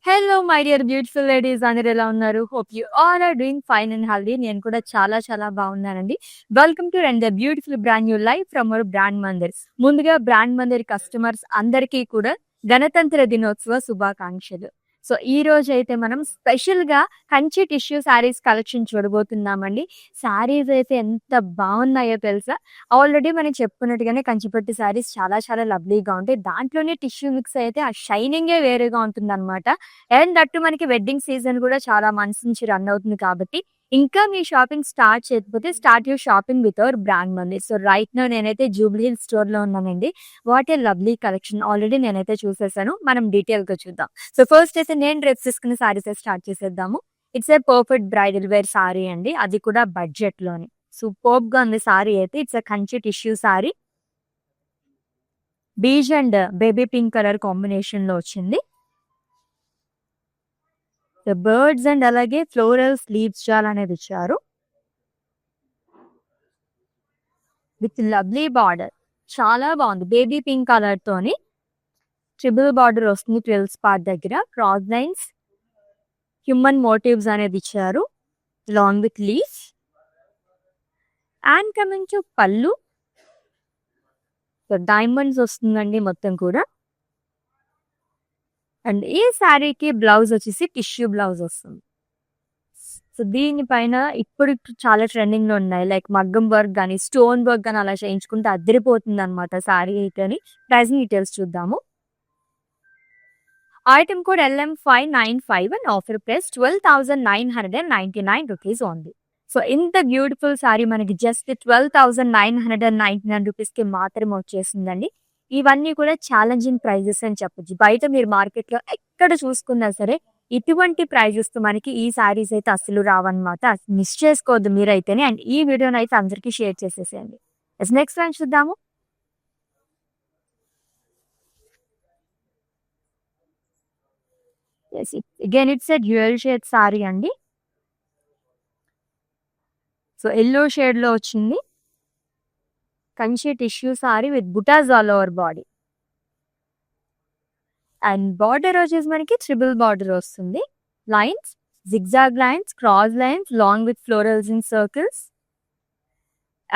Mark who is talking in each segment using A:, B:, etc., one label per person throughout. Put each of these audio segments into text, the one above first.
A: Hello my dear beautiful ladies, అందరు ఎలా ఉన్నారు? Hope you all are doing fine and healthy. నేను కూడా చాలా చాలా బాగున్నానండి. Welcome to and the beautiful brand new life from our brand Mandir. ముందుగా బ్రాండ్ మందిర్ కస్టమర్స్ అందరికీ కూడా గణతంత్ర దినోత్సవ శుభాకాంక్షలు. సో ఈ రోజు అయితే మనం స్పెషల్ గా కంచి టిష్యూ శారీస్ కలెక్షన్ చూడబోతున్నామండి. శారీస్ అయితే ఎంత బాగున్నాయో తెలుసా? ఆల్రెడీ మనం చెప్పుకున్నట్టుగానే కంచిపట్టు శారీస్ చాలా చాలా లవ్లీగా ఉంటాయి. దాంట్లోనే టిష్యూ మిక్స్ అయితే ఆ షైనింగే వేరేగా ఉంటుందన్నమాట. అండ్ దట్టు మనకి వెడ్డింగ్ సీజన్ కూడా చాలా మంత్స్ నుంచి రన్ అవుతుంది కాబట్టి ఇంకా మీ షాపింగ్ స్టార్ట్ చేయకపోతే start your shopping with our brand Mandir. So right now నేనైతే జూబ్లీ హిల్ స్టోర్ లో ఉన్నానండి. What a lovely collection already నేనైతే చూసేసాను. మనం డీటెయిల్ గా చూద్దాం. సో ఫస్ట్ అయితే నేను డ్రెస్ తీసుకున్న సారీస్ స్టార్ట్ చేసేద్దాము. It's a perfect bridal wear sari అండి, అది కూడా బడ్జెట్ లోని. సూపర్బ్ గా ఉంది సారీ అయితే. It's a Kanchi tissue sari, beige and baby pink colour combination లో వచ్చింది. బర్డ్స్ అండ్ అలాగే ఫ్లోరల్ స్లీవ్స్ జాల్ అనేది ఇచ్చారు విత్ లవ్లీ బార్డర్. చాలా బాగుంది. బేబీ పింక్ కలర్ తోని ట్రిబుల్ బార్డర్ వస్తుంది 12 పార్ట్ దగ్గర. క్రాస్ లైన్స్, హ్యూమన్ మోటివ్స్ అనేది ఇచ్చారు long with leaves. And coming to పళ్ళు, డైమండ్స్ వస్తుందండి మొత్తం కూడా. అండ్ ఈ శారీకి బ్లౌజ్ వచ్చేసి టిష్యూ బ్లౌజ్ వస్తుంది. సో దీనిపైన ఇప్పుడు చాలా ట్రెండింగ్ లో ఉన్నాయి, లైక్ మగ్గం వర్క్ కానీ స్టోన్ వర్క్ కానీ అలా చేయించుకుంటే అదిరిపోతుంది అనమాట శారీ అయితే. ప్రైసింగ్ డీటెయిల్స్ చూద్దాము. Item code LM595 and offer price 12,999 rupees only. So ఇంత బ్యూటిఫుల్ శారీ మనకి జస్ట్ 12,999 రూపీస్ కి మాత్రమే వచ్చేసిందండి. ఇవన్నీ కూడా ఛాలెంజింగ్ ప్రైజెస్ అని చెప్పొచ్చు. బయట మీరు మార్కెట్ లో ఎక్కడ చూసుకున్నా సరే ఇటువంటి ప్రైజెస్ తో మనకి ఈ శారీస్ అయితే అసలు రావన్నమాట. మిస్ చేసుకోవద్దు మీరైతేనే. అండ్ ఈ వీడియోని అయితే అందరికీ షేర్ చేసేసేయండి. నెక్స్ట్ వన్ చూద్దాము. Again it's a dual shade sari అండి. సో ఎల్లో షేడ్ లో వచ్చింది. కంచి టిష్యూ సారీ విత్ బుటాస్ all over body. And border వచ్చేసి మనకి ట్రిబుల్ బార్డర్ వస్తుంది. Lines, zigzag lines, cross lines long with florals in circles.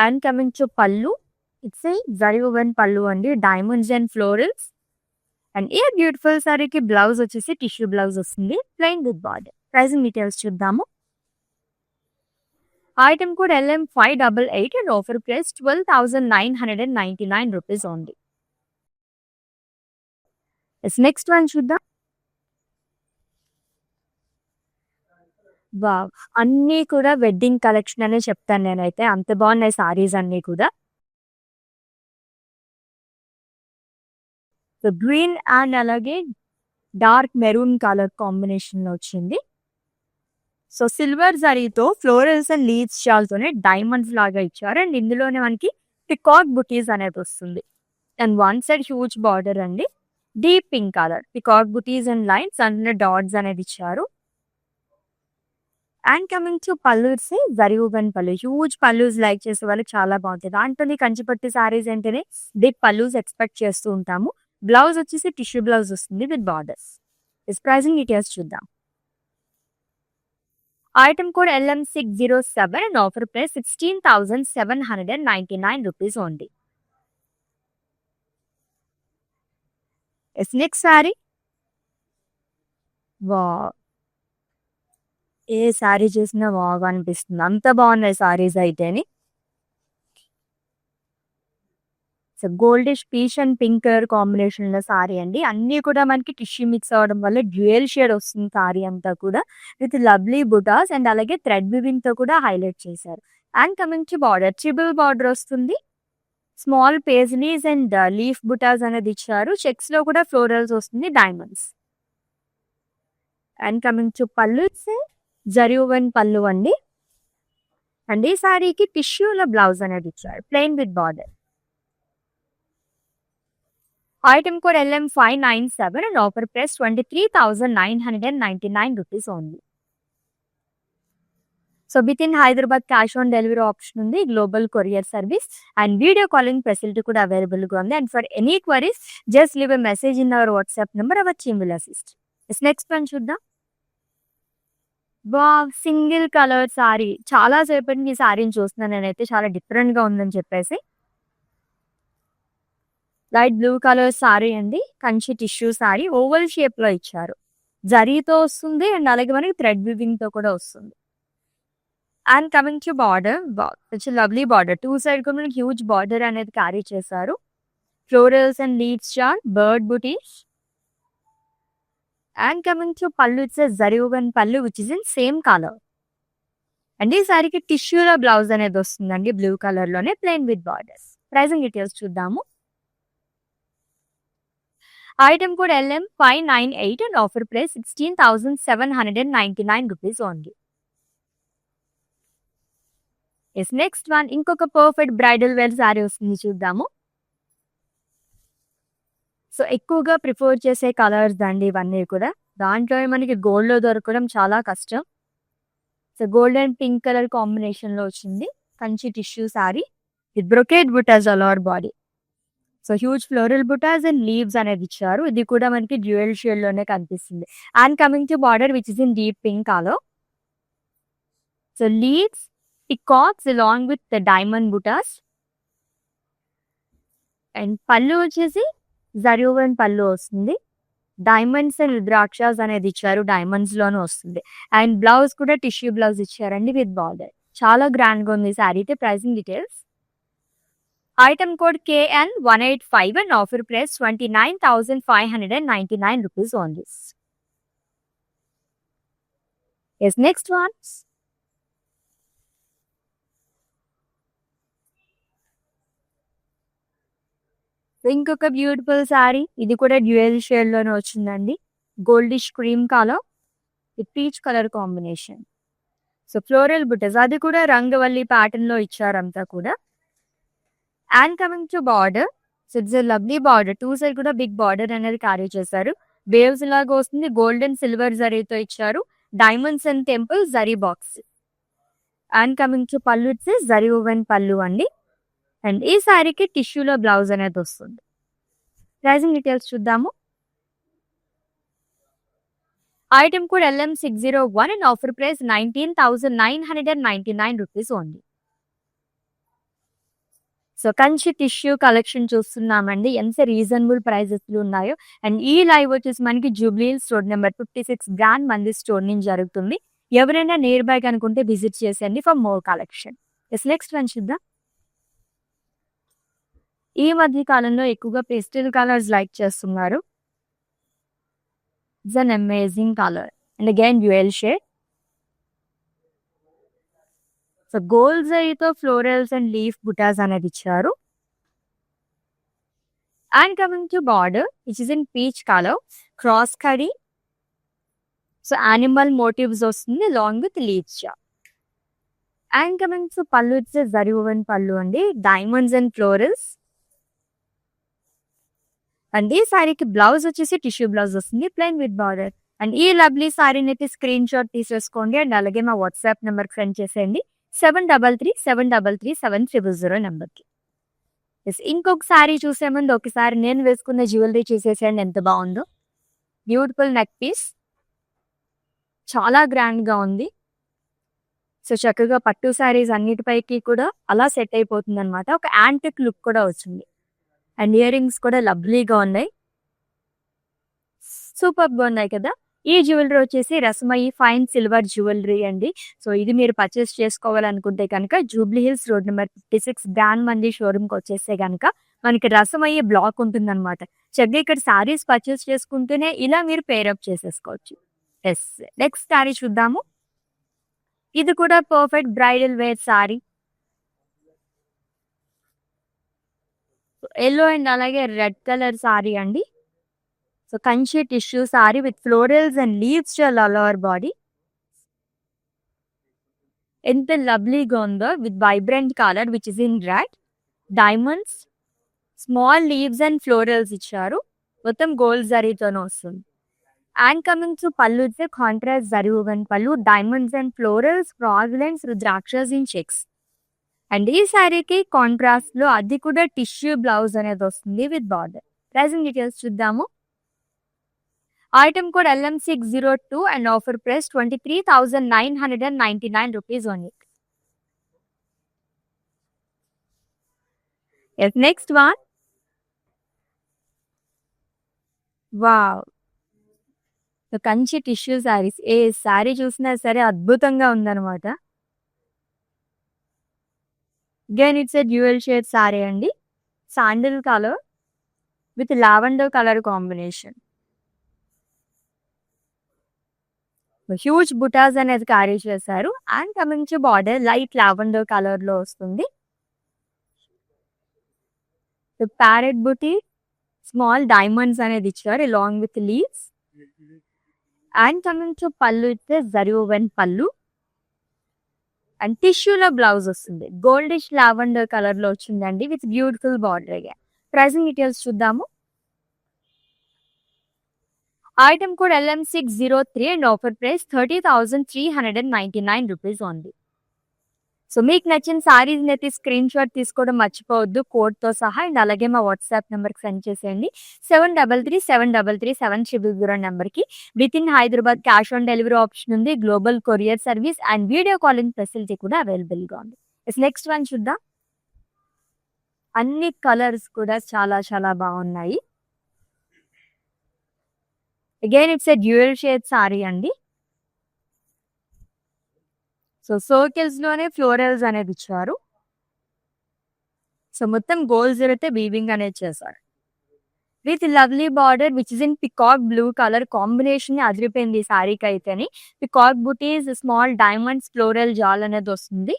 A: And coming to pallu, it's a zari woven pallu అండి, diamonds and florals. And ఈ beautiful సారీకి blouse వచ్చేసి tissue blouse వస్తుంది plain with border. Pricing details చూద్దాము. Item code LM588 and offer price 12,999 rupees only. Next one చూద్దాం. Wow, అన్నీ కూడా wedding collection అనే చెప్తాను నేనైతే. అంత బాగున్నాయి సారీస్ అన్నీ కూడా. సో గ్రీన్ అండ్ అలాగే డార్క్ మెరూన్ కలర్ కాంబినేషన్ లో వచ్చింది. సో సిల్వర్ జరీతో ఫ్లోరల్స్ అండ్ లీవ్స్ షాల్తోనే డైమండ్స్ లాగా ఇచ్చారు. అండ్ ఇందులోనే మనకి పికాక్ బుటీస్ అనేది వస్తుంది. And one side huge border అండి, deep pink colour peacock buttis and lines and dots అనేది ఇచ్చారు. అండ్ కమింగ్ టు పళ్ళు, జరీ woven పళ్ళు. హ్యూజ్ పళ్ళూస్ లైక్ చేసే వాళ్ళు చాలా బాగుంటాయి. దాంట్లోని కంచిపట్టు సారీస్ అంటేనే బిగ్ పళ్ళూస్ ఎక్స్పెక్ట్ చేస్తూ ఉంటాము. బ్లౌజ్ వచ్చేసి టిష్యూ బ్లౌజ్ వస్తుంది విత్ బార్డర్స్. ప్రైసింగ్ డీటెయిల్స్ చూద్దాం. Item code LM607 and offer price 16,799 rupees only. Next sari. Wow, ఏ సారీ చూసినా బాగా అనిపిస్తుంది, అంత బాగున్నాయి సారీస్ అయితేని. So goldish peach and pink colour combination లో సారీ అండి. అన్ని కూడా మనకి టిష్యూ మిక్స్ అవడం వల్ల డ్యూయల్ షేడ్ వస్తుంది సారీ అంతా కూడా విత్ లవ్లీ బుటాస్ అండ్ అలాగే థ్రెడ్ వివింగ్ తో కూడా హైలైట్ చేశారు. And coming to border, triple border వస్తుంది. స్మాల్ పేజ్లీస్ అండ్ లీఫ్ బుటాస్ అనేది ఇచ్చారు. చెక్స్ లో కూడా ఫ్లోరల్స్ వస్తుంది, డైమండ్స్. అండ్ కమింగ్ టు పళ్ళు, జరీ woven పళ్ళు అండి. అండ్ ఈ సారీకి టిష్యూలో బ్లౌజ్ అనేది ఇచ్చారు plain with border. Item code LM597 and offer price 23,999 rupees only. So with in Hyderabad cash on delivery option ఉంది, global courier service and video calling facility కూడా అవైలబుల్గా ఉంది. And for any queries just leave a message in our WhatsApp number, our team will assist. Next one చూద్దాం. Single colour sari, చాలా సేపటి నుంచి ఈ సారీని చూస్తున్నాను నేనైతే, చాలా డిఫరెంట్ గా ఉందని చెప్పేసి. లైట్ బ్లూ కలర్ సారీ అండి, Kanchi tissue sorry, oval shape లో ఇచ్చారు, జరీతో వస్తుంది అండ్ అలాగే మనకి థ్రెడ్ వివింగ్ తో కూడా వస్తుంది. And coming to border, it's lovely border, two side కూడా మనకి హ్యూజ్ బార్డర్ అనేది క్యారీ చేశారు. ఫ్లోరల్స్ అండ్ లీవ్స్ చార్, bird butis. And coming to pallu, it's zari woven pallu which is in same colour. And ఈ సారీకి టిష్యూలో బ్లౌజ్ అనేది వస్తుందండి, బ్లూ కలర్ లోనే, plain with borders. Pricing details చూద్దాము. Item code LM 598 and offer price 16,799 rupees only. Next one, ఇంకొక perfect bridal wear sorry వస్తుంది, చూద్దాము. సో ఎక్కువగా ప్రిఫర్ చేసే కలర్స్ అండి ఇవన్నీ కూడా. దాంట్లో మనకి గోల్డ్ లో దొరకడం చాలా కష్టం. So gold and pink colour combination లో వచ్చింది, Kanchi tissue sari with brocade బుటాస్ all over body. So huge floral బుటాస్ అండ్ లీవ్స్ అనేది ఇచ్చారు, ఇది కూడా మనకి డ్యూయల్ షేడ్ లోనే కనిపిస్తుంది. And coming to border which is in deep pink colour. So leaves, peacocks along with diamond బుటాస్. అండ్ పళ్ళు వచ్చేసి జరీ పళ్ళు వస్తుంది, డైమండ్స్ అండ్ రుద్రాక్షస్ అనేది ఇచ్చారు, డైమండ్స్ లోనే వస్తుంది. అండ్ బ్లౌజ్ కూడా టిష్యూ బ్లౌజ్ ఇచ్చారండి విత్ బార్డర్, చాలా గ్రాండ్ గా ఉంది సారీ అయితే. Pricing details. Item code KN 185 and offer price 29,599 rupees only. Next one, ఇంకొక బ్యూటిఫుల్ సారీ, ఇది కూడా డ్యూయల్ షేడ్ లోనే వచ్చిందండి, goldish cream colour with peach colour combination. So floral butas, అది కూడా రంగవల్లి ప్యాటర్న్ లో ఇచ్చారంతా కూడా. And coming to border, so it's lovely border, two side కూడా బిగ్ బార్డర్ అనేది క్యారీ చేశారు, వేవ్స్ లాగా వస్తుంది, గోల్డ్ అండ్ సిల్వర్ జరీతో ఇచ్చారు, diamonds and temple zari box. And coming to pallu, it's zari woven pallu అండి. అండ్ ఈ సారీకి టిష్యూలో బ్లౌజ్ అనేది వస్తుంది. ప్రైసింగ్ డీటెయిల్స్ చూద్దాము. Item code LM 601 and offer price 19,999 rupees only. So Kanchi tissue collection చూస్తున్నామండి, ఎంత రీజనబుల్ ప్రైజెస్ ఉన్నాయో. అండ్ ఈ లైవ్ వచ్చేసి మనకి Jubilee hills road number 56 brand Mandir store నుంచి జరుగుతుంది. ఎవరైనా నియర్ బై కనుకుంటే విజిట్ చేసేయండి for more collection. Next one చూద్దాం. ఈ మధ్య కాలంలో ఎక్కువగా పేస్టల్ కలర్స్ లైక్ చేస్తున్నారు. It's an amazing colour and again dual shade. So gold జరీతో ఫ్లోరల్స్ అండ్ లీఫ్ బుటాస్ అనేది ఇచ్చారు. And coming to border which is in peach colour, cross కడీ. సో యానిమల్ మోటివ్స్ వస్తుంది లాంగ్ విత్ లీవ్స్ షా. And coming to pallu, it's zari woven pallu అండి, diamonds and florals. And ఈ సారీకి blouse వచ్చేసి టిష్యూ బ్లౌజ్ వస్తుంది, ప్లెయిన్ విత్ బార్డర్. అండ్ ఈ lovely సారీని అయితే స్క్రీన్ షాట్ తీసేసుకోండి అండ్ అలాగే మా వాట్సాప్ నెంబర్కి సెండ్ చేసేయండి, 7337337300 నెంబర్కి. ఇంకొక సారీ చూసే ముందు ఒకసారి నేను వేసుకున్న జ్యువెలరీ చూసేసేయండి, ఎంత బాగుందో. బ్యూటిఫుల్ నెక్ పీస్, చాలా గ్రాండ్ గా ఉంది. సో చక్కగా పట్టు సారీస్ అన్నిటిపైకి కూడా అలా సెట్ అయిపోతుంది అనమాట, ఒక యాంటిక్ లుక్ కూడా వచ్చింది. అండ్ ఇయర్ రింగ్స్ కూడా లవ్లీగా ఉన్నాయి, సూపర్గా ఉన్నాయి కదా. ఈ జ్యువెలరీ వచ్చేసి రసమయి ఫైన్ సిల్వర్ జ్యువెలరీ అండి. సో ఇది మీరు పర్చేస్ చేసుకోవాలనుకుంటే కనుక Jubilee hills road number 56 brand మంది షోరూమ్కి వచ్చేస్తే కనుక మనకి రసమయ్యే బ్లాక్ ఉంటుంది అనమాట. చక్కగా ఇక్కడ సారీస్ పర్చేస్ చేసుకుంటూనే ఇలా మీరు పేరప్ చేసేసుకోవచ్చు. నెక్స్ట్ సారీ చూద్దాము. ఇది కూడా perfect bridal wear sari, yellow and అలాగే రెడ్ కలర్ సారీ అండి. So Kanchi tissue sari with florals and leaves all over body. ఎంత లవ్లీగా ఉందో, with vibrant colour which is in red, diamonds, small leaves and florals ఇచ్చారు, మొత్తం గోల్డ్ జరీతోనే వస్తుంది. And coming to pallu it's contrast zari woven pallu, diamonds and florals, ఫ్రాగ్లెన్స్, rudrakshas in checks. And ఈ శారీకి కాంట్రాస్ట్ లో అది కూడా టిష్యూ బ్లౌజ్ అనేది వస్తుంది విత్ బార్డర్. ప్రైసింగ్ డీటెయిల్స్ చూద్దాము. Item code LM602 and offer price 23,999 rupees only. Next one. Wow! Kanchi tissue saris. ఏ శారీ చూసినా సరే అద్భుతంగా ఉందన్నమాట. Again it's a dual shade sari అండి. Sandal colour with lavender colour combination. Huge butas అనేది క్యారీ చేశారు. And coming to border light lavender colour లో వస్తుంది. ప్యారెట్ బుటీ, స్మాల్ డైమండ్స్ అనేది ఇచ్చారు along with leaves. And coming to పళ్ళు ఇస్తే జరీ woven పళ్ళు అండ్ టిష్యూలో బ్లౌజ్ వస్తుంది. గోల్డిష్ లావెండర్ కలర్ లో వచ్చిందండి with beautiful border. Pricing details చూద్దాము. Item code LM603 and offer price 30,399 rupees only. So మీకు నచ్చిన సారీస్ అయితే స్క్రీన్ షాట్ తీసుకోవడం మర్చిపోవద్దు కోడ్తో సహా. అండ్ అలాగే మా వాట్సాప్ నెంబర్కి సెండ్ చేసేయండి 7337337000 నెంబర్కి. With in Hyderabad cash on delivery option ఉంది, global courier service and video calling facility కూడా అవైలబుల్గా ఉంది. నెక్స్ట్ వన్ చూద్దాం. అన్ని కలర్స్ కూడా చాలా చాలా బాగున్నాయి. Again it's a dual shade sari అండి. సో సర్కిల్స్ లోనే ఫ్లోరల్స్ అనేది ఇచ్చారు. సో మొత్తం గోల్డ్ అయితే వీవింగ్ అనేది చేశారు with lovely border which is in peacock blue colour combination. అదిరిపోయింది ఈ శారీకి అయితేని. పికాక్ బుటీస్, స్మాల్ డైమండ్స్, ఫ్లోరల్ జాల్ అనేది వస్తుంది.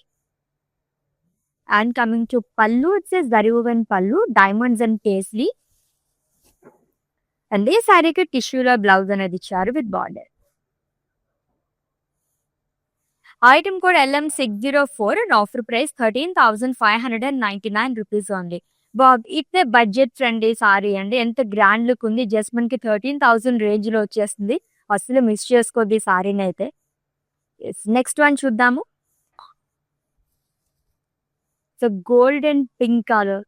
A: And coming to pallu it's zari woven pallu, diamonds and paisley. And ఈ శారీకి టిష్యూలో బ్లౌజ్ అనేది ఇచ్చారు with border. Item code LM604 and offer price 13,599 rupees only. Bob it's budget friendly sorry అండి. ఎంత గ్రాండ్ లుక్ ఉంది. జస్ట్ మనకి 13,000 రేంజ్ లో వచ్చేస్తుంది. అసలు మిస్ చేసుకోద్ది సారీని అయితే. నెక్స్ట్ వన్ చూద్దాము. So gold and pink colour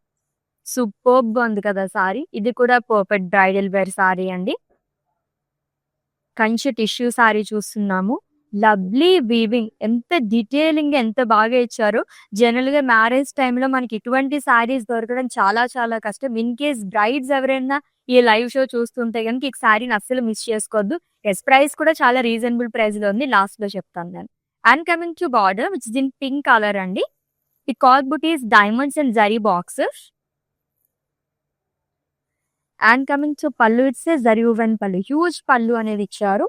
A: superb ఉంది కదా సారీ. ఇది కూడా పర్ఫెక్ట్ బ్రైడల్ వేర్ సారీ అండి. కంచి టిష్యూ సారీ చూస్తున్నాము. లవ్లీ వీవింగ్, ఎంత డీటెయిలింగ్ ఎంత బాగా ఇచ్చారు. జనరల్ గా మ్యారేజ్ టైంలో మనకి ఇటువంటి సారీస్ దొరకడం చాలా చాలా కష్టం. ఇన్ కేస్ బ్రైడ్స్ ఎవరైనా ఈ లైవ్ షో చూస్తుంటే కనుక ఈ సారీని అస్సలు మిస్ చేసుకోవద్దు. ప్రైస్ కూడా చాలా రీజనబుల్ ప్రైస్ లో ఉంది. లాస్ట్ లో చెప్తాను నేను. And coming to border which is in pink colour అండి. ఈ కాక్ బుటీస్, diamonds and zari boxes. And coming to pallu it's zari woven పళ్ళు, హ్యూజ్ పళ్ళు అనేది ఇచ్చారు.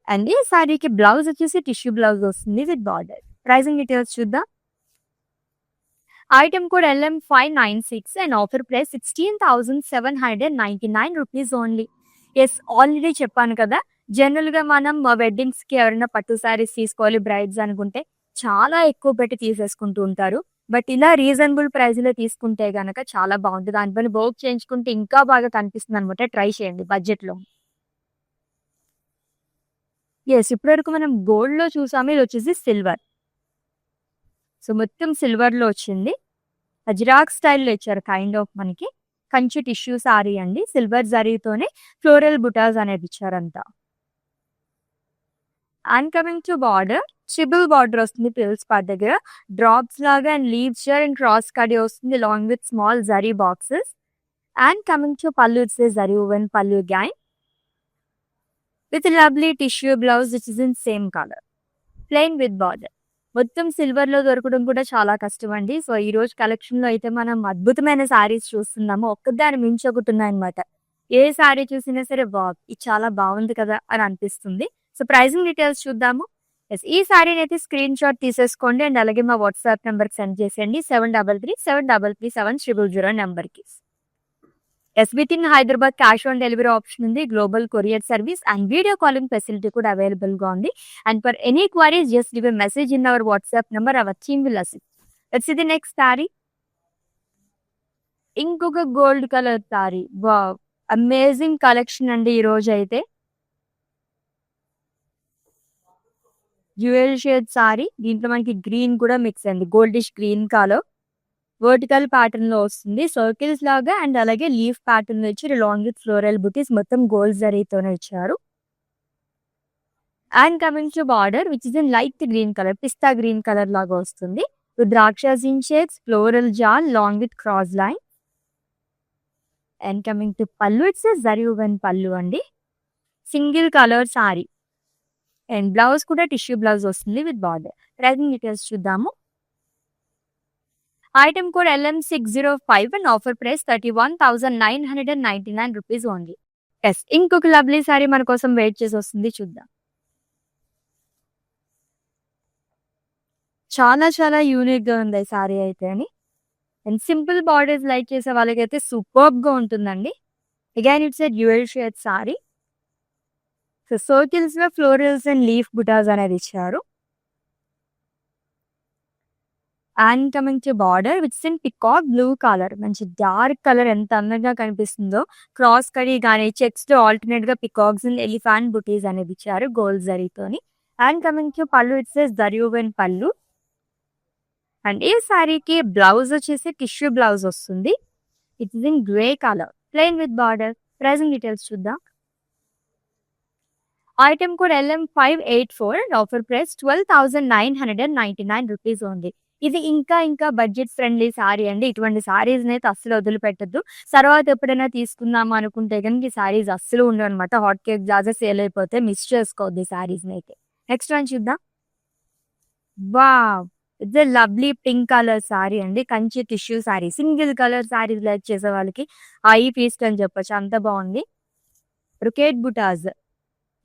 A: అండ్ ఈ సారీకి బ్లౌజ్ వచ్చేసి టిష్యూ బ్లౌజ్ వస్తుంది విత్ బార్డర్. ప్రైసింగ్ డీటెయిల్స్ చూద్దాం. Item code LM596 and offer price 16,799 rupees only. Already చెప్పాను కదా, జనరల్ గా మనం వెడ్డింగ్స్ కి ఎవరైనా పట్టు సారీస్ తీసుకోవాలి బ్రైడ్స్ అనుకుంటే చాలా ఎక్కువ పెట్టి తీసేసుకుంటూ ఉంటారు. బట్ ఇలా రీజనబుల్ ప్రైస్ లో తీసుకుంటే గనక చాలా బాగుంటుంది. దానిపైన వర్క్ చేయించుకుంటే ఇంకా బాగా కనిపిస్తుంది అనమాట. ట్రై చేయండి బడ్జెట్ లో. ఇప్పటివరకు మనం గోల్డ్ లో చూసాము. ఇది వచ్చేసి సిల్వర్. సో మొత్తం సిల్వర్ లో వచ్చింది. అజ్రాక్ స్టైల్లో ఇచ్చారు కైండ్ ఆఫ్ మనకి. కంచి టిష్యూ సారీ అండి. సిల్వర్ జరీతోనే ఫ్లోరల్ బుటాస్ అనేది ఇచ్చారంతా. And coming to border, triple border వస్తుంది పిల్స్ పార్ట్ దగ్గర. డ్రాప్స్ లాగా అండ్ లీవ్స్ అండ్ క్రాస్ కడి వస్తుంది along with small zari boxes. And coming to pallu it's zari woven pallu గ్యాంగ్ with lovely tissue blouse which is in same colour, plain with border. మొత్తం silver లో దొరకడం కూడా చాలా కష్టం అండి. సో ఈ రోజు కలెక్షన్ లో అయితే మనం అద్భుతమైన సారీస్ చూస్తున్నాము. ఒక్కదాని మించి ఒకటి ఉన్నాయన్నమాట. ఏ సారీ చూసినా సరే బాబ్ ఇది చాలా బాగుంది కదా అని అనిపిస్తుంది. సో ప్రైసింగ్ డీటెయిల్స్ చూద్దాము. ఈ సారీని అయితే స్క్రీన్ షాట్ తీసేసుకోండి. అండ్ అలాగే మా వాట్సాప్ నెంబర్కి సెండ్ చేసేయండి 7337337000 నెంబర్కి. With in Hyderabad cash on delivery option ఉంది, global courier service and video calling facility కూడా అవైలబుల్ గా ఉంది. And for any queries just give a message in our WhatsApp number. Our team will assist. Let's see the next sari. ఇంకొక gold colour sari. Wow, amazing collection అండి ఈ రోజైతే. Dual shade sari. దీంట్లో మనకి green కూడా మిక్స్ అయింది. Goldish green colour. వర్టికల్ ప్యాటర్న్‌లో వస్తుంది. సర్కిల్స్ లాగా అండ్ అలాగే లీఫ్ ప్యాటర్న్‌లో ఇచ్చి లాంగ్ విత్ ఫ్లోరల్ బుటీస్ మొత్తం గోల్డ్ జరీతోనే ఇచ్చారు. And coming to border which is in light green colour, pista green colour లాగా వస్తుంది. ద్రాక్ష షేడ్స్, ఫ్లోరల్ జాల్ long with cross line. And coming to pallu, it's zari woven pallu అండి. Single colour sari. And blouse కూడా tissue blouse వస్తుంది విత్ బార్డర్. ప్రైసింగ్ డీటెయిల్స్ చూద్దాము. Item code LM605 and offer price 31,999 rupees only. Yes, ఇంకొక lovely sari మన కోసం wait చేసి వస్తుంది, చూద్దాం. చాలా చాలా యూనిక్ గా ఉంది సారీ అయితే అని. అండ్ సింపుల్ బార్డర్స్ లైక్ చేసే వాళ్ళకైతే సూపర్బ్ గా ఉంటుందండి. Again it's a dual shade sorry. So circles లో ఫ్లోరల్స్ అండ్ లీఫ్ బుటాస్ అనేది ఇచ్చారు. And coming to border which in peacock blue colour, మంచి డార్క్ కలర్ ఎంత అందంగా కనిపిస్తుందో. క్రాస్ కడీ కానీ చెక్స్ తో ఆల్టర్నేట్ గా పికాక్స్ అండ్ ఎలిఫాంట్ బుటీస్ అనేది ఇచ్చారు గోల్డ్ జరీతోని. And coming to pallu, it's zari woven pallu. And ఈ సారీకి బ్లౌజ్ వచ్చేసి టిష్యూ బ్లౌజ్ వస్తుంది. It is in grey colour, plain with border. Pricing details చూద్దాం. Item code LM584 and offer price 12,999 rupees only. ఇది ఇంకా ఇంకా బడ్జెట్ ఫ్రెండ్లీ సారీ అండి. ఇటువంటి సారీస్ అయితే అస్సలు వదిలిపెట్టద్దు. తర్వాత ఎప్పుడైనా తీసుకుందాం అనుకుంటే కనుక ఈ సారీస్ అస్సలు ఉండవు అనమాట. హాట్ కేక్ లాగా సేల్ అయిపోతే మిస్ చేసుకోవద్దు ఈ సారీస్ అయితే. నెక్స్ట్ వన్ చూద్దాం. Wow, it's a lovely pink colour sari అండి. Kanchi tissue sari. Single colour saris like చేసే వాళ్ళకి ఐ ఫీస్ట్ అని చెప్పొచ్చు, అంత బాగుంది. బ్రొకేట్ బుటాస్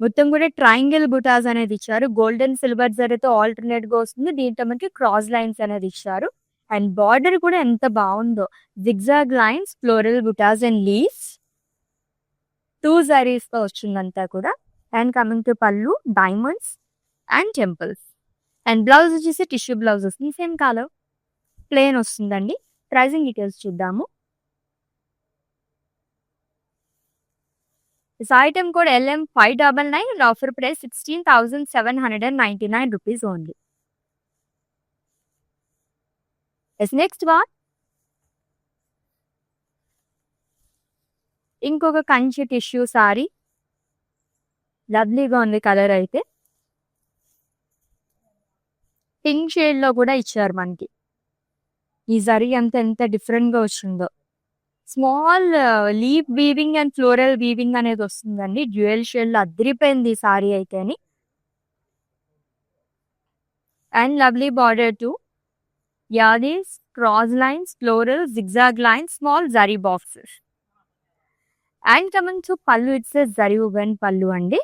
A: మొత్తం కూడా ట్రయాంగిల్ బుటాస్ అనేది ఇచ్చారు. గోల్డెన్ సిల్వర్ జరీతో ఆల్టర్నేట్ గా వస్తుంది. దీంట్లో మనకి క్రాస్ లైన్స్ అనేది ఇచ్చారు. అండ్ బార్డర్ కూడా ఎంత బాగుందో. జిగ్జాగ్ లైన్స్, ఫ్లోరల్ బుటాస్ అండ్ లీవ్స్, 2 జరీస్ తో వచ్చిందంతా కూడా. And coming to pallu, diamonds and temples. And blouse వచ్చేసి టిష్యూ బ్లౌజ్ వస్తుంది. సేమ్ కలర్, ప్లెయిన్ వస్తుందండి. ప్రైసింగ్ డీటెయిల్స్ చూద్దాము. This item code LM599 and offer price 16,799 rupees only. Yes, next one. ఇంకొక కంచి టిష్యూ సారీ. లవ్లీగా ఉంది కలర్ అయితే. పింక్ షేడ్ లో కూడా ఇచ్చారు మనకి. ఈ జరీ అంతా ఎంత డిఫరెంట్ గా వచ్చిందో. Small leaf weaving and floral weaving అనేది వస్తుందండి. డ్యూయల్ షేడ్ లో అదిరిపోయింది ఈ సారీ అయితే అని. అండ్ లవ్లీ బార్డర్ టు యాదీస్, cross lines, floral, zigzag lines, small zari boxes. And coming to pallu, it's zari woven pallu and.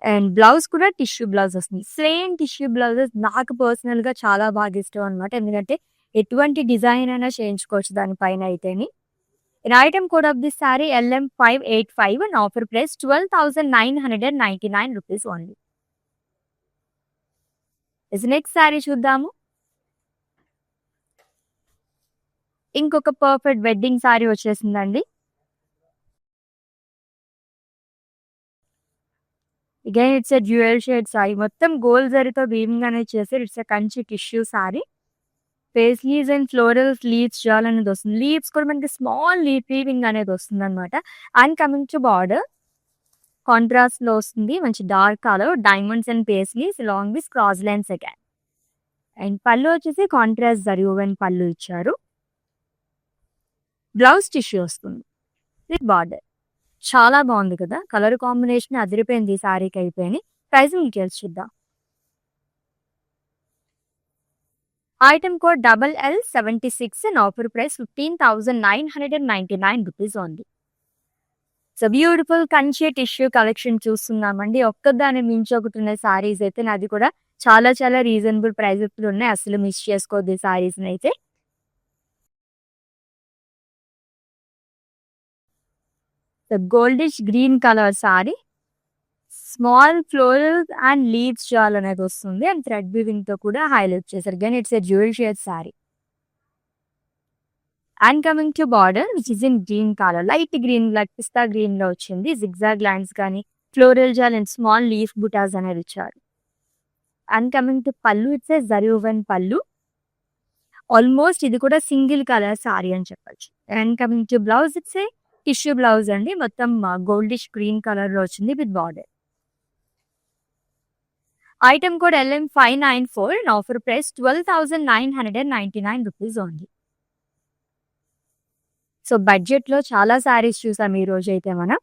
A: అండ్ బ్లౌజ్ కూడా టిష్యూ బ్లౌజ్ వస్తుంది. సేమ్ టిష్యూ బ్లౌజెస్ నాకు పర్సనల్ గా చాలా బాగా ఇష్టం అనమాట. ఎందుకంటే ఎటువంటి డిజైన్ అయినా చేయించుకోవచ్చు దానిపైన అయితేని. Item code of this sari LM585 and offer price 12,999 rupees only. Next sari చూద్దాము. ఇంకొక పర్ఫెక్ట్ వెడ్డింగ్ సారీ వచ్చేసిందండి. Again it's a dual shade sari. మొత్తం గోల్డ్ జరీతో వీవింగ్ అనేది చేశారు. It's a Kanchi tissue sari. Paisleys and florals, leaves jaal అనేది వస్తుంది. లీవ్స్ కూడా మనకి స్మాల్ లీఫ్ వీవింగ్ అనేది వస్తుంది అనమాట. And coming to border contrast లో వస్తుంది. మంచి dark colour, diamonds and paisleys long with cross lines again. And pallu వచ్చేసి కాంట్రాస్ట్ జరీ woven పళ్ళు ఇచ్చారు. బ్లౌజ్ టిష్యూ వస్తుంది విత్ బార్డర్. చాలా బాగుంది కదా, కలర్ కాంబినేషన్ అదిరిపోయింది ఈ సారీకి అయిపోయింది. ప్రైసింగ్ డీటెయిల్స్ చూద్దాం. Item code LL76 and offer price 15,999 rupees only. So beautiful Kanchi tissue collection చూస్తున్నామండి. ఒక్కదాని మించి ఒకటి ఉన్న సారీస్ అయితే నాది కూడా చాలా చాలా రీజనబుల్ ప్రైజెస్ ఉన్నాయి. అసలు మిస్ చేసుకోవద్దు ఈ సారీస్ అయితే. Goldish green colour sari. Small floral and leaves jaal అనేది వస్తుంది. అండ్ థ్రెడ్ వీవింగ్ తో కూడా హైలైట్ చేశారు. కానీ it's a jewel shade sari. And coming to border which is in green colour, light green like pista green లో వచ్చింది. జిగ్జాగ్ లైన్స్ కానీ ఫ్లోరల్ జాల్ అండ్ స్మాల్ లీఫ్ బుటాస్ అనేది ఇచ్చారు. And coming to pallu, it's a zari woven pallu. Almost ఇది కూడా సింగిల్ కలర్ సారీ అని చెప్పొచ్చు. And coming to blouse, it's a tissue blouse అండి. మొత్తం గోల్డిష్ గ్రీన్ కలర్ లో వచ్చింది with border. Item code LM594 and offer price 12,999 rupees only. So budget లో చాలా సారీస్ చూసాం ఈ రోజు అయితే మనం.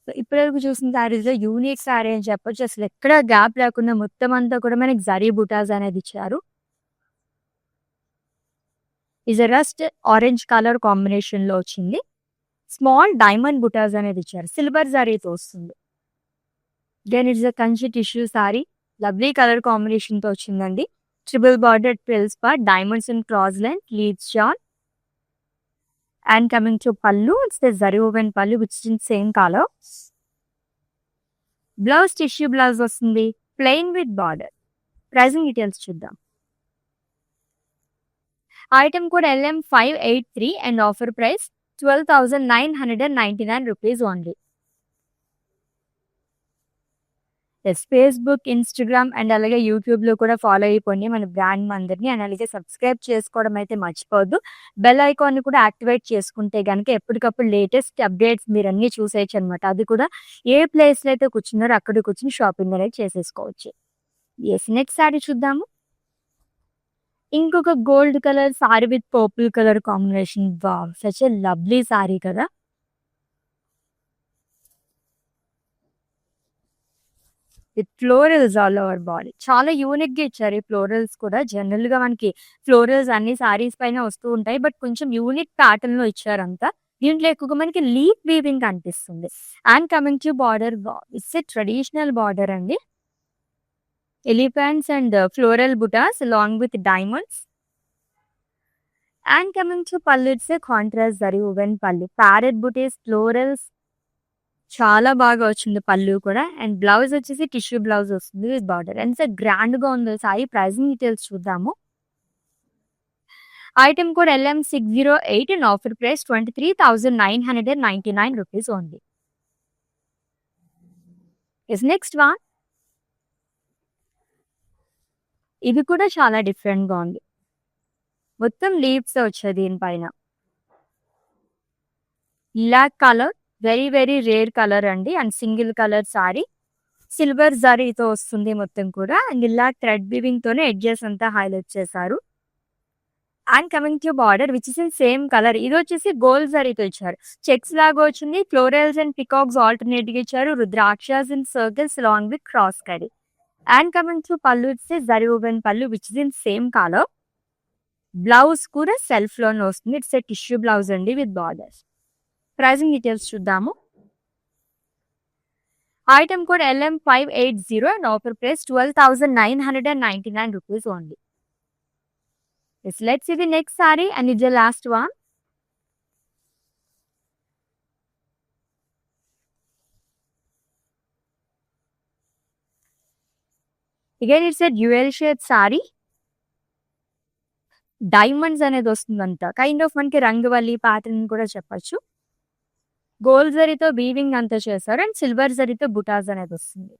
A: సో ఇప్పటివరకు చూసిన సారీస్ లో యూనిక్ సారీ అని చెప్పొచ్చు. అసలు ఎక్కడ గ్యాప్ లేకుండా మొత్తం అంతా కూడా మనకి జరీ బుటాస్ అనేది ఇచ్చారు. ఇది రస్ట్ ఆరెంజ్ కలర్ కాంబినేషన్ లో వచ్చింది. స్మాల్ డైమండ్ బుటాస్ అనేది ఇచ్చారు. సిల్వర్ జరీతో వస్తుంది. Then it's a Kanchi tissue sari, lovely colour combination తో వచ్చిందండి. Triple border twills part, diamonds and cross line, leads shawl. And coming to pallu, it's the zari woven pallu which in same colour. Blouse tissue blouse వస్తుంది, plain with border. Pricing details చూద్దాం. Item code LM583 and offer price 12,999 rupees only. Facebook, Instagram and అలాగే YouTube లో కూడా follow అయిపోండి మన brand మందరిని. And అలాగే subscribe చేసుకోవడం అయితే మర్చిపోవద్దు. బెల్ ఐకాన్ కూడా యాక్టివేట్ చేసుకుంటే కనుక ఎప్పటికప్పుడు లేటెస్ట్ అప్డేట్స్ మీరు అన్ని చూసేయచ్చు అనమాట. అది కూడా ఏ ప్లేస్ లో అయితే కూర్చున్నారో అక్కడ కూర్చుని షాపింగ్ అనేది చేసేసుకోవచ్చు. ఎస్, నెక్స్ట్ సారీ చూద్దాము. ఇంకొక gold colour sari with purple colour combination. Wow, such a lovely sari కదా. With florals all over body. చాలా యూనిక్ గా ఇచ్చారు ఈ ఫ్లోరల్స్ కూడా. జనరల్ గా మనకి ఫ్లోరల్స్ అన్ని సారీస్ పైన వస్తూ ఉంటాయి, బట్ కొంచెం యూనిక్ ప్యాటర్న్ లో ఇచ్చారు అంతా. దీంట్లో ఎక్కువగా మనకి లీఫ్ వీవింగ్ కనిపిస్తుంది. And coming to border, it's a traditional border అండి. Elephants and floral butas along with diamonds. And coming to pallu, it's a contrast zari woven pallu, parrot butis, florals. చాలా బాగా వచ్చింది పళ్ళు కూడా. అండ్ బ్లౌజ్ వచ్చేసి టిష్యూ బ్లౌజ్ వస్తుంది విత్ బార్డర్. ఎంత grand గా ఉందో సారీ. ప్రైసింగ్ డీటెయిల్స్ చూద్దాము. Item code LM608 and offer price 23,999 rupees only. Is next one. ఇది కూడా చాలా డిఫరెంట్ గా ఉంది. మొత్తం లీవ్స్ వచ్చాయి దీనిపైన. Black colour, very very rare colour అండి. And single colour sari, silver జరీతో వస్తుంది మొత్తం కూడా. అండ్ ఇలా థ్రెడ్ వీవింగ్ తోనే ఎడ్జెస్ అంతా హైలైట్ చేశారు. And coming to border which is in same colour. ఇది వచ్చేసి గోల్డ్ జరీతో ఇచ్చారు. చెక్స్ లాగా వచ్చింది. ఫ్లోరల్స్ అండ్ పికాక్స్ ఆల్టర్నేట్ గా ఇచ్చారు. Rudrakshas in circles along with cross కరీ. And coming to pallu, it's zari woven pallu which is in same colour. Blouse కూడా సెల్ఫ్ లోనే వస్తుంది. ఇట్స్ ఏ టిష్యూ బ్లౌజ్ అండి విత్ బార్డర్స్. ప్రైసింగ్ డీటెయిల్స్ చూద్దాము. Item code LM580 and offer price 12,999 rupees only. Let's see the next sari and it's the last one. Again it's a dual shade sari. Diamonds అనేది వస్తుందంట. Kind of మనకి రంగవల్లి pattern కూడా చెప్పొచ్చు. Gold జరీతో weaving అంతా చేశారు. And silver జరీతో బుటాస్ అనేది వస్తుంది.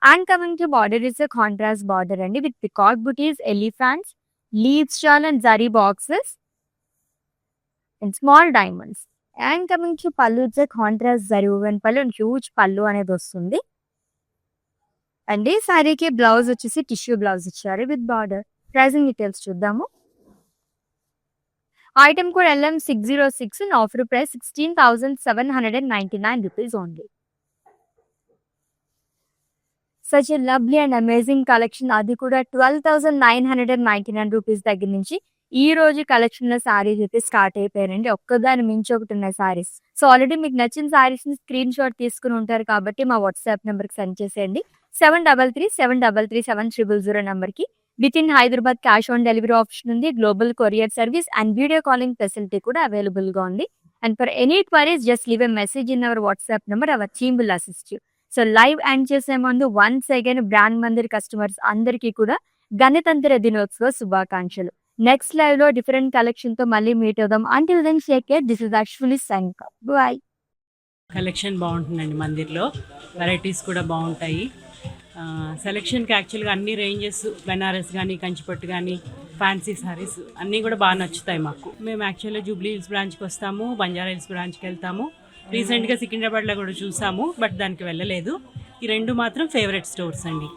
A: And coming to border, is a contrast border అండి with peacock butis, elephants, leaves shawl and zari boxes and small diamonds. And coming to pallu, it's a contrast zari woven pallu and huge pallu అనేది వస్తుంది. And ఈ సారీకి బ్లౌజ్ వచ్చేసి tissue blouse ఇచ్చారు with border. Pricing details చూద్దాము. Item code LM606 and offer price 16,799 rupees only. Such a lovely and amazing collection. అది కూడా 12,999 rupees దగ్గర నుంచి ఈ రోజు కలెక్షన్ లో సారీస్ అయితే స్టార్ట్ అయిపోయారండి. ఒక్కదాని మించి ఒకటి ఉన్నాయి సారీస్. సో ఆల్రెడీ మీకు నచ్చిన సారీస్ ని స్క్రీన్ షాట్ తీసుకుని ఉంటారు కాబట్టి మా వాట్సాప్ నెంబర్ కి సెండ్ చేసేయండి. 7337337000 నెంబర్ కి. With in Hyderabad cash on delivery option ఉంది. Global courier service and video calling facility కూడా అవైలబుల్ గా ఉంది. And for any queries just leave a message in our WhatsApp number. Our team will assist you. So live end చేసే ముందు once again brand Mandir customers అందరికీ కూడా గణతంత్ర దినోత్సవ శుభాకాంక్షలు. నెక్స్ట్ లైవ్ లో డిఫరెంట్ కలెక్షన్ తో మళ్ళీ మీట్ అవుదాం. Until then take care. This is actually signing off. By.
B: Collection బాగుంటుందండి మందిర్లో, వెరైటీస్ కూడా బాగుంటాయి. సెలెక్షన్కి యాక్చువల్గా అన్ని రేంజెస్, బెనారస్ కానీ, కంచిపట్టు కానీ, ఫ్యాన్సీ సారీస్ అన్నీ కూడా బాగా నచ్చుతాయి మాకు. మేము యాక్చువల్గా జూబ్లీ హిల్స్ బ్రాంచ్కి వస్తాము, బంజారా హిల్స్ బ్రాంచ్కి వెళ్తాము. రీసెంట్గా సికింద్రాబాద్లో కూడా చూసాము, బట్ దానికి వెళ్ళలేదు. ఈ రెండు మాత్రం ఫేవరెట్ స్టోర్స్ అండి.